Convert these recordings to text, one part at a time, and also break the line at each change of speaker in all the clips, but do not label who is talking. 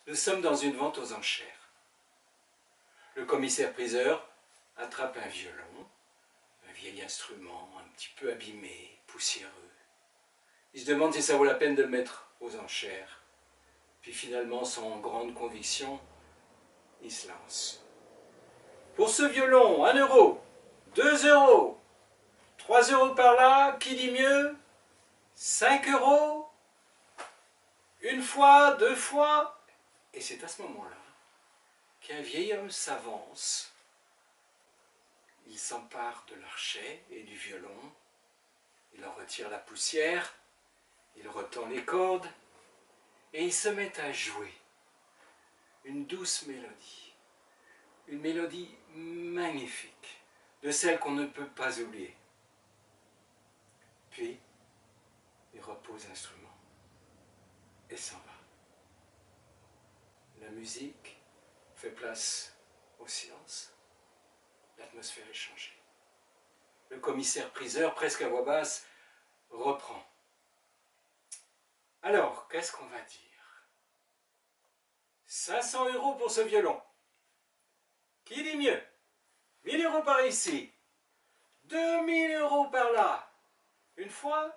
Nous sommes dans une vente aux enchères. Le commissaire-priseur attrape un violon, un vieil instrument un petit peu abîmé, poussiéreux. Il se demande si ça vaut la peine de le mettre aux enchères. Puis finalement, sans grande conviction, il se lance. Pour ce violon, 1 euro, 2 euros, 3 euros par là, qui dit mieux? 5 euros, une fois, 2 fois. Et c'est à ce moment-là qu'un vieil homme s'avance. Il s'empare de l'archet et du violon. Il en retire la poussière. Il retend les cordes. Et il se met à jouer une douce mélodie. Une mélodie magnifique, de celle qu'on ne peut pas oublier. Puis, il repose l'instrument et s'en va. La musique fait place au silence. L'atmosphère est changée. Le commissaire-priseur, presque à voix basse, reprend. Alors, qu'est-ce qu'on va dire? 500 euros pour ce violon. Qui dit mieux? 1000 euros par ici. 2000 euros par là. Une fois,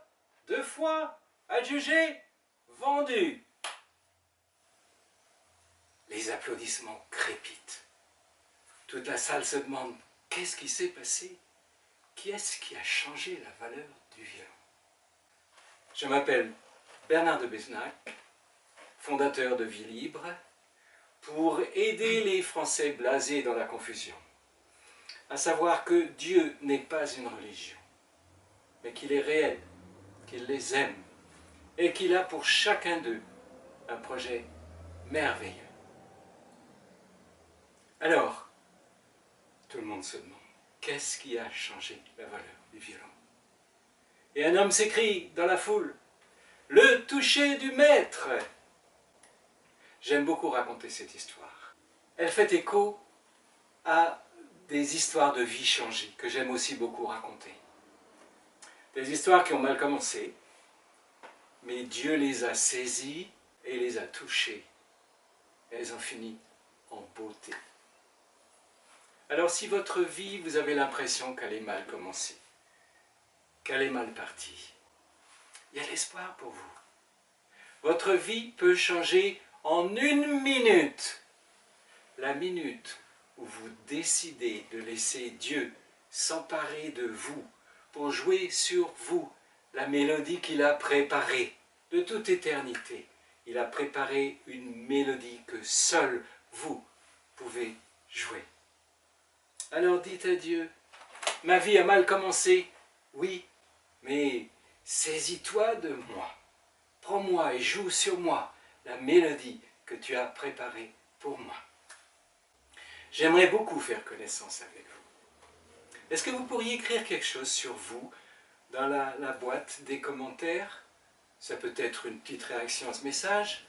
2 fois, adjugé, vendu. Les applaudissements crépitent. Toute la salle se demande qu'est-ce qui s'est passé? Qui est-ce qui a changé la valeur du violon? Je m'appelle Bernard de Besnac, fondateur de Vie Libre, pour aider les Français blasés dans la confusion, à savoir que Dieu n'est pas une religion, mais qu'il est réel, qu'il les aime, et qu'il a pour chacun d'eux un projet merveilleux. Alors, tout le monde se demande, qu'est-ce qui a changé la valeur du violon? Et un homme s'écrie dans la foule, le toucher du maître. J'aime beaucoup raconter cette histoire. Elle fait écho à des histoires de vie changées que j'aime aussi beaucoup raconter. Des histoires qui ont mal commencé, mais Dieu les a saisies et les a touchées. Elles ont fini en beauté. Alors si votre vie, vous avez l'impression qu'elle est mal commencée, qu'elle est mal partie, il y a l'espoir pour vous. Votre vie peut changer en 1 minute. La minute où vous décidez de laisser Dieu s'emparer de vous pour jouer sur vous la mélodie qu'il a préparée de toute éternité. Il a préparé une mélodie que seul vous pouvez jouer. Alors dites à Dieu, ma vie a mal commencé, oui, mais saisis-toi de moi. Prends-moi et joue sur moi la mélodie que tu as préparée pour moi. J'aimerais beaucoup faire connaissance avec vous. Est-ce que vous pourriez écrire quelque chose sur vous dans la boîte des commentaires? Ça peut être une petite réaction à ce message,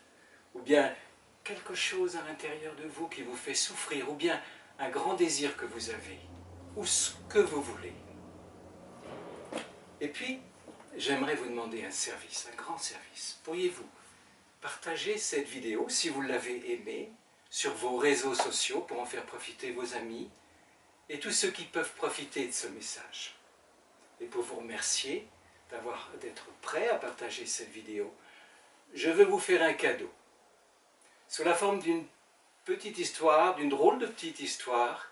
ou bien quelque chose à l'intérieur de vous qui vous fait souffrir, ou bien un grand désir que vous avez, ou ce que vous voulez. Et puis, j'aimerais vous demander un service, un grand service. Pourriez-vous partager cette vidéo, si vous l'avez aimée, sur vos réseaux sociaux pour en faire profiter vos amis et tous ceux qui peuvent profiter de ce message. Et pour vous remercier d'être prêt à partager cette vidéo, je veux vous faire un cadeau. Sous la forme d'une petite histoire, d'une drôle de petite histoire,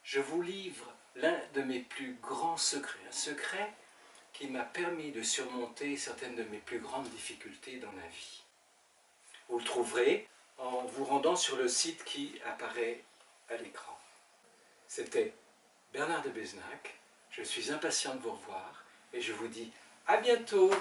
je vous livre l'un de mes plus grands secrets. Un secret qui m'a permis de surmonter certaines de mes plus grandes difficultés dans la vie. Vous le trouverez en vous rendant sur le site qui apparaît à l'écran. C'était Bernard de Besnac, je suis impatient de vous revoir et je vous dis à bientôt